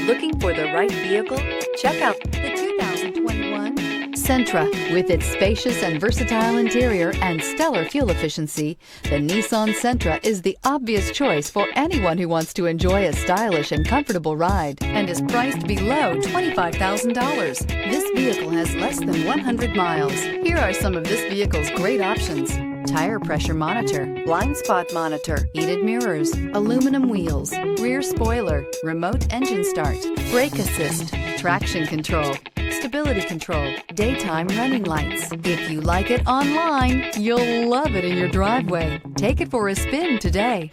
Looking for the right vehicle? Check out the 2021 Sentra. With its spacious and versatile interior and stellar fuel efficiency, the Nissan Sentra is the obvious choice for anyone who wants to enjoy a stylish and comfortable ride and is priced below $25,000. This vehicle has less than 100 miles. Here are some of this vehicle's great options: tire pressure monitor, blind spot monitor, heated mirrors, aluminum wheels, rear spoiler, remote engine start, brake assist, traction control, stability control, daytime running lights. If you like it online, you'll love it in your driveway. Take it for a spin today.